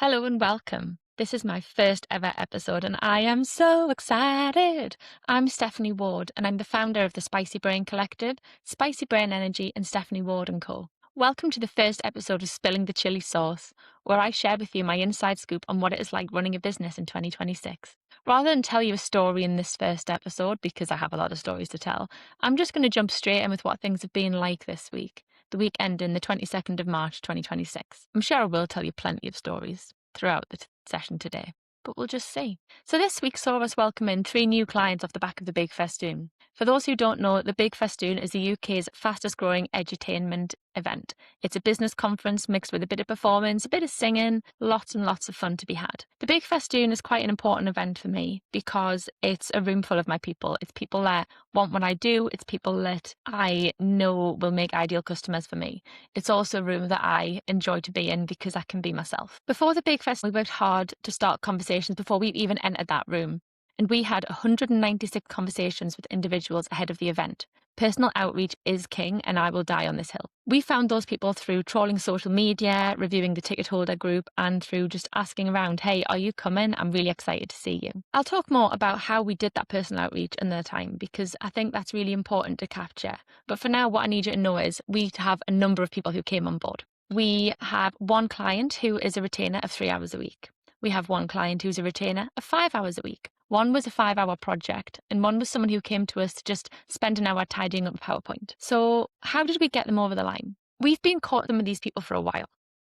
Hello and welcome. This is my first ever episode and I am so excited. I'm Stephanie Ward and I'm the founder of the Spicy Brain Collective, Spicy Brain Energy and Stephanie Ward & Co. Welcome to the first episode of Spilling the Chilli Sauce, where I share with you my inside scoop on what it is like running a business in 2026. Rather than tell you a story in this first episode, because I have a lot of stories to tell, I'm just going to jump straight in with what things have been like this week. The week ending the 22nd of March 2026. I'm sure I will tell you plenty of stories throughout the session today, but we'll just see. So this week saw us welcome in 3 new clients off the back of the Big Festoon. For those who don't know, the Big Festoon is the UK's fastest growing edutainment event. It's a business conference mixed with a bit of performance, a bit of singing, lots and lots of fun to be had. The Big Festoon is quite an important event for me because it's a room full of my people. It's people that want what I do. It's people that I know will make ideal customers for me. It's also a room that I enjoy to be in because I can be myself. Before the Big Fest, we worked hard to start conversations before we even entered that room. And we had 196 conversations with individuals ahead of the event. Personal outreach is king, and I will die on this hill. We found those people through trawling social media, reviewing the ticket holder group, and through just asking around, hey, are you coming? I'm really excited to see you. I'll talk more about how we did that personal outreach another time, because I think that's really important to capture. But for now, what I need you to know is we have a number of people who came on board. We have one client who is a retainer of 3 hours a week. We have one client who's a retainer of 5 hours a week. One was a 5-hour project, and one was someone who came to us to just spend an hour tidying up a PowerPoint. So how did we get them over the line? We've been courting with these people for a while.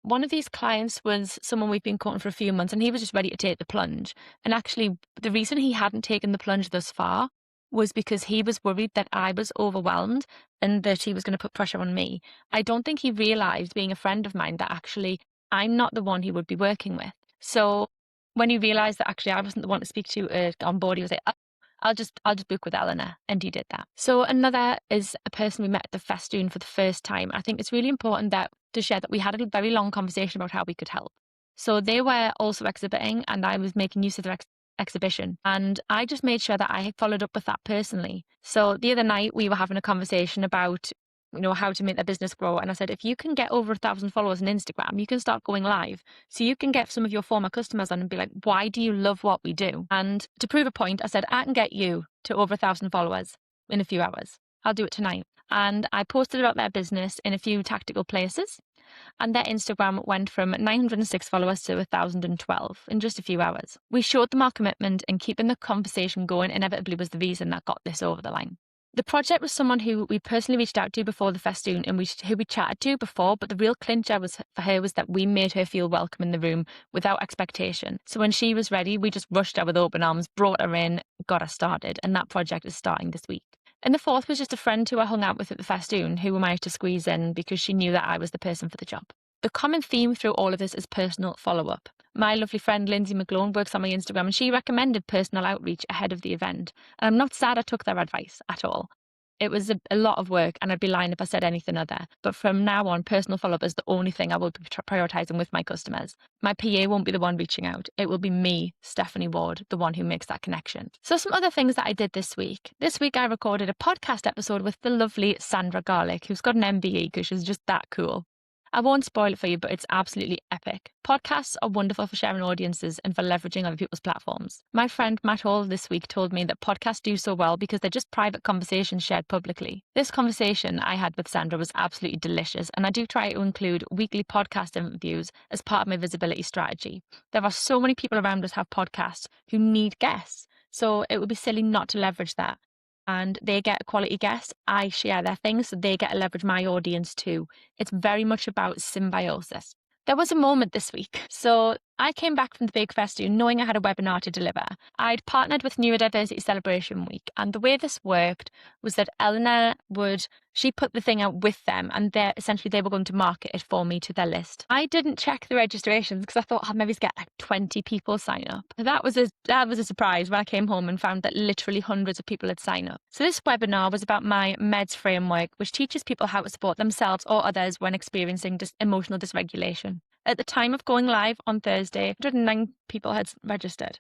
One of these clients was someone we've been courting for a few months, and he was just ready to take the plunge. And actually, the reason he hadn't taken the plunge thus far was because he was worried that I was overwhelmed and that he was going to put pressure on me. I don't think he realized, being a friend of mine, that actually I'm not the one he would be working with. So when he realized that actually I wasn't the one to speak to on board, he was like, oh, I'll just book with Eleanor. And he did that. So another is a person we met at the Festoon for the first time. I think it's really important to share that we had a very long conversation about how we could help. So they were also exhibiting and I was making use of their exhibition. And I just made sure that I followed up with that personally. So the other night we were having a conversation about how to make their business grow. And I said, if you can get over 1,000 followers on Instagram, you can start going live. So you can get some of your former customers on and be like, why do you love what we do? And to prove a point, I said, I can get you to over 1,000 followers in a few hours. I'll do it tonight. And I posted about their business in a few tactical places. And their Instagram went from 906 followers to 1,012 in just a few hours. We showed them our commitment, and keeping the conversation going inevitably was the reason that got this over the line. The project was someone who we personally reached out to before the Festoon and who we chatted to before, but the real clincher for her was that we made her feel welcome in the room without expectation. So when she was ready, we just rushed her with open arms, brought her in, got her started, and that project is starting this week. And the fourth was just a friend who I hung out with at the Festoon who we managed to squeeze in because she knew that I was the person for the job. The common theme through all of this is personal follow-up. My lovely friend Lindsay McGlone works on my Instagram and she recommended personal outreach ahead of the event. And I'm not sad I took their advice at all. It was a lot of work and I'd be lying if I said anything other. But from now on, personal follow-up is the only thing I will be prioritising with my customers. My PA won't be the one reaching out. It will be me, Stephanie Ward, the one who makes that connection. So some other things that I did this week. This week I recorded a podcast episode with the lovely Sandra Garlick, who's got an MBE because she's just that cool. I won't spoil it for you, but it's absolutely epic. Podcasts are wonderful for sharing audiences and for leveraging other people's platforms. My friend Matt Hall this week told me that podcasts do so well because they're just private conversations shared publicly. This conversation I had with Sandra was absolutely delicious, and I do try to include weekly podcast interviews as part of my visibility strategy. There are so many people around us who have podcasts who need guests, so it would be silly not to leverage that. And they get a quality guest, I share their things, so they get to leverage my audience too. It's very much about symbiosis. There was a moment this week. So I came back from the Big Festoon knowing I had a webinar to deliver. I'd partnered with Neurodiversity Celebration Week, and the way this worked was that Eleanor she put the thing out with them, and essentially they were going to market it for me to their list. I didn't check the registrations because I thought I'd maybe get like 20 people sign up. That was a surprise when I came home and found that literally hundreds of people had signed up. So this webinar was about my MEDS framework, which teaches people how to support themselves or others when experiencing emotional dysregulation. At the time of going live on Thursday, 109 people had registered.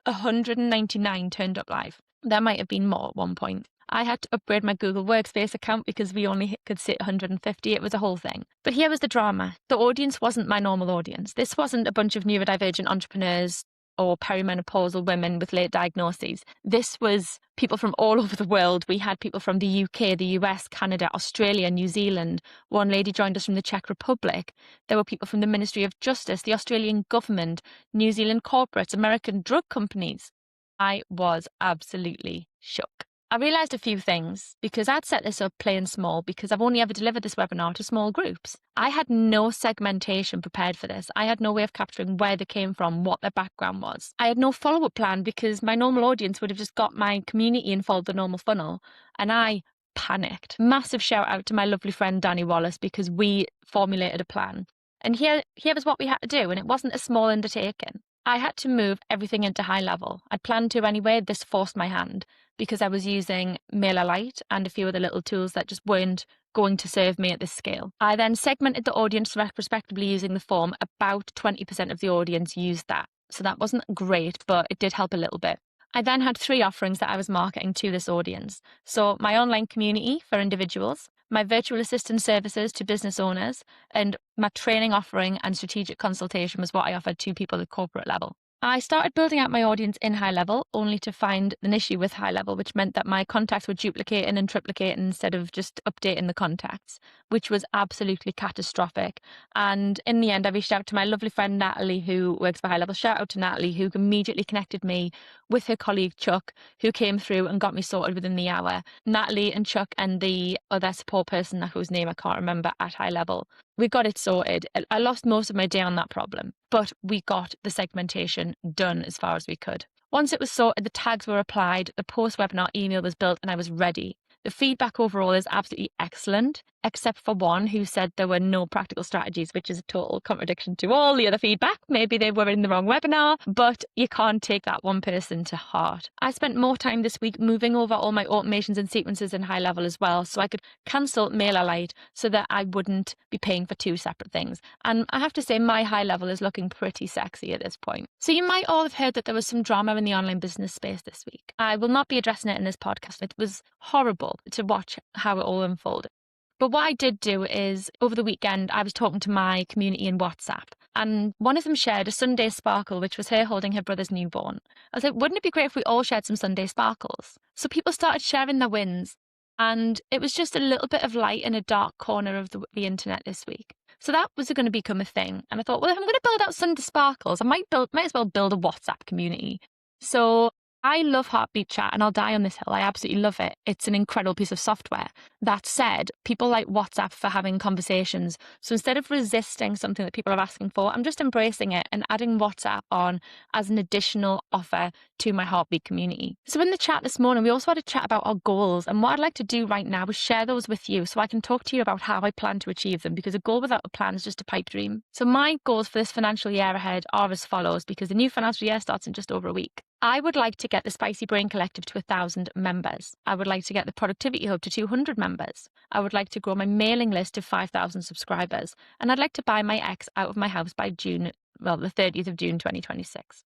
199 turned up live. There might have been more at one point. I had to upgrade my Google Workspace account because we only could sit 150. It was a whole thing. But here was the drama. The audience wasn't my normal audience. This wasn't a bunch of neurodivergent entrepreneurs or perimenopausal women with late diagnoses. This was people from all over the world. We had people from the UK, the US, Canada, Australia, New Zealand. One lady joined us from the Czech Republic. There were people from the Ministry of Justice, the Australian government, New Zealand corporates, American drug companies. I was absolutely shook. I realised a few things because I'd set this up playing small because I've only ever delivered this webinar to small groups. I had no segmentation prepared for this. I had no way of capturing where they came from, what their background was. I had no follow-up plan because my normal audience would have just got my community and followed the normal funnel. And I panicked. Massive shout out to my lovely friend Danny Wallace because we formulated a plan. And here was what we had to do, and it wasn't a small undertaking. I had to move everything into high level. I'd planned to anyway. This forced my hand because I was using MailerLite and a few other little tools that just weren't going to serve me at this scale. I then segmented the audience retrospectively using the form. About 20% of the audience used that. So that wasn't great, but it did help a little bit. I then had 3 offerings that I was marketing to this audience. So my online community for individuals, my virtual assistant services to business owners, and my training offering and strategic consultation was what I offered to people at corporate level. I started building out my audience in high level only to find an issue with high level, which meant that my contacts were duplicating and triplicating instead of just updating the contacts, which was absolutely catastrophic. And in the end, I reached out to my lovely friend Natalie, who works for High Level. Shout out to Natalie, who immediately connected me with her colleague Chuck, who came through and got me sorted within the hour. Natalie and Chuck and the other support person whose name I can't remember at High Level, we got it sorted. I lost most of my day on that problem, but we got the segmentation done as far as we could. Once it was sorted, the tags were applied, the post-webinar email was built, and I was ready. The feedback overall is absolutely excellent, except for one who said there were no practical strategies, which is a total contradiction to all the other feedback. Maybe they were in the wrong webinar, but you can't take that one person to heart. I spent more time this week moving over all my automations and sequences in High Level as well, so I could cancel MailerLite so that I wouldn't be paying for 2 separate things. And I have to say, my High Level is looking pretty sexy at this point. So you might all have heard that there was some drama in the online business space this week. I will not be addressing it in this podcast. It was horrible to watch how it all unfolded. But what I did do is, over the weekend, I was talking to my community in WhatsApp, and one of them shared a Sunday sparkle, which was her holding her brother's newborn. I was like, wouldn't it be great if we all shared some Sunday sparkles? So people started sharing their wins, and it was just a little bit of light in a dark corner of the internet this week. So that was going to become a thing. And I thought, well, if I'm going to build out Sunday sparkles, I might as well build a WhatsApp community. So I love Heartbeat Chat, and I'll die on this hill. I absolutely love it. It's an incredible piece of software. That said, people like WhatsApp for having conversations. So instead of resisting something that people are asking for, I'm just embracing it and adding WhatsApp on as an additional offer to my Heartbeat community. So in the chat this morning, we also had a chat about our goals. And what I'd like to do right now is share those with you so I can talk to you about how I plan to achieve them, because a goal without a plan is just a pipe dream. So my goals for this financial year ahead are as follows, because the new financial year starts in just over a week. I would like to get the Spicy Brain Collective to 1,000 members. I would like to get the Productivity Hub to 200 members. I would like to grow my mailing list to 5,000 subscribers. And I'd like to buy my ex out of my house by the 30th of June 2026.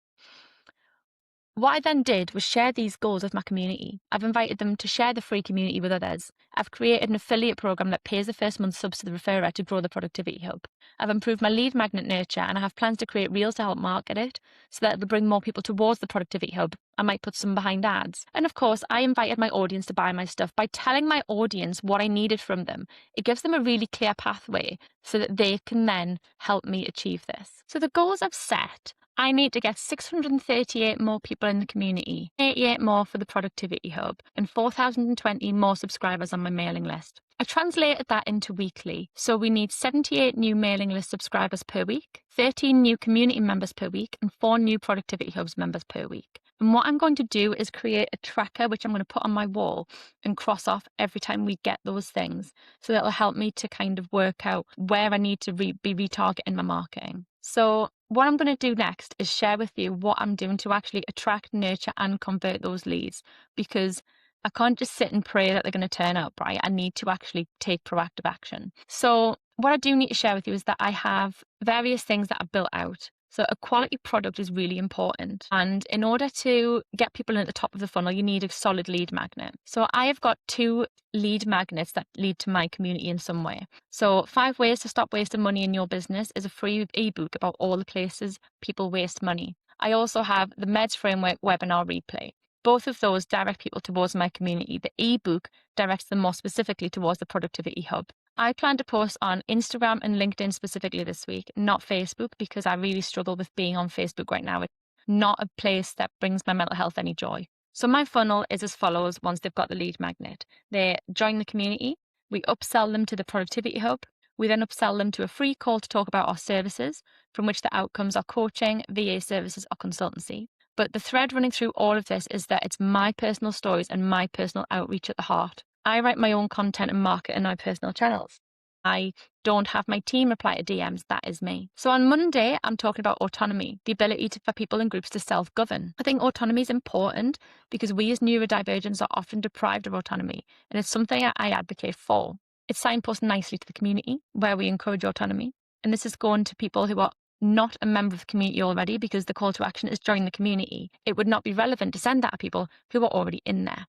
What I then did was share these goals with my community. I've invited them to share the free community with others. I've created an affiliate program that pays the first month's subs to the referrer to grow the Productivity Hub. I've improved my lead magnet nurture, and I have plans to create reels to help market it so that it'll bring more people towards the Productivity Hub. I might put some behind ads. And of course, I invited my audience to buy my stuff. By telling my audience what I needed from them, it gives them a really clear pathway so that they can then help me achieve this. So the goals I've set: I need to get 638 more people in the community, 88 more for the Productivity Hub, and 4,020 more subscribers on my mailing list. I translated that into weekly. So we need 78 new mailing list subscribers per week, 13 new community members per week, and 4 new Productivity Hubs members per week. And what I'm going to do is create a tracker, which I'm going to put on my wall and cross off every time we get those things. So that'll help me to kind of work out where I need to be retargeting my marketing. So what I'm going to do next is share with you what I'm doing to actually attract, nurture, and convert those leads, because I can't just sit and pray that they're going to turn up, right? I need to actually take proactive action. So what I do need to share with you is that I have various things that I've built out. So a quality product is really important. And in order to get people at the top of the funnel, you need a solid lead magnet. So I have got 2 lead magnets that lead to my community in some way. So 5 Ways to Stop Wasting Money in Your Business is a free ebook about all the places people waste money. I also have the Meds Framework webinar replay. Both of those direct people towards my community. The ebook directs them more specifically towards the Productivity Hub. I plan to post on Instagram and LinkedIn specifically this week, not Facebook, because I really struggle with being on Facebook right now. It's not a place that brings my mental health any joy. So my funnel is as follows once they've got the lead magnet. They join the community, we upsell them to the Productivity Hub, we then upsell them to a free call to talk about our services, from which the outcomes are coaching, VA services, or consultancy. But the thread running through all of this is that it's my personal stories and my personal outreach at the heart. I write my own content and market in my personal channels. I don't have my team reply to DMs. That is me. So on Monday, I'm talking about autonomy, the ability for people and groups to self-govern. I think autonomy is important because we as neurodivergents are often deprived of autonomy, and it's something I advocate for. It's signposted nicely to the community where we encourage autonomy. And this is going to people who are not a member of the community already, because the call to action is join the community. It would not be relevant to send that to people who are already in there.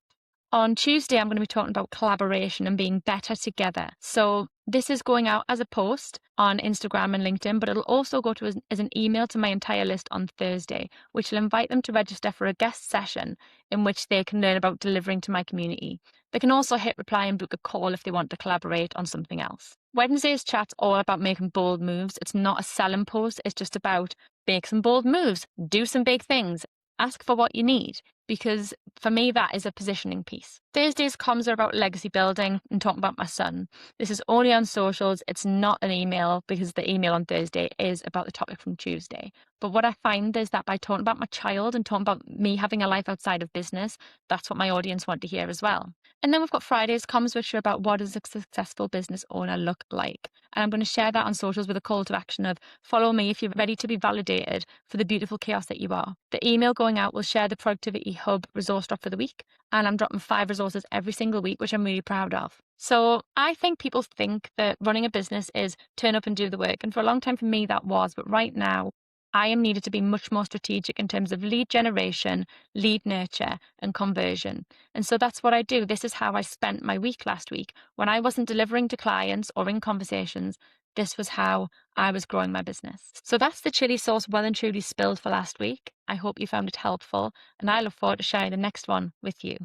On Tuesday, I'm going to be talking about collaboration and being better together. So this is going out as a post on Instagram and LinkedIn, but it'll also go to as an email to my entire list on Thursday, which will invite them to register for a guest session in which they can learn about delivering to my community. They can also hit reply and book a call if they want to collaborate on something else. Wednesday's chat's all about making bold moves. It's not a selling post. It's just about make some bold moves, do some big things, ask for what you need, because for me, that is a positioning piece. Thursday's comms are about legacy building and talking about my son. This is only on socials. It's not an email, because the email on Thursday is about the topic from Tuesday. But what I find is that by talking about my child and talking about me having a life outside of business, that's what my audience want to hear as well. And then we've got Friday's comms, which are about what does a successful business owner look like. And I'm going to share that on socials with a call to action of follow me if you're ready to be validated for the beautiful chaos that you are. The email going out will share the Productivity Hub resource drop for the week. And I'm dropping 5 resources every single week, which I'm really proud of. So I think people think that running a business is turn up and do the work. And for a long time for me, that was. But right now, I am needed to be much more strategic in terms of lead generation, lead nurture, and conversion. And so that's what I do. This is how I spent my week last week. When I wasn't delivering to clients or in conversations, this was how I was growing my business. So that's the chili sauce well and truly spilled for last week. I hope you found it helpful, and I look forward to sharing the next one with you.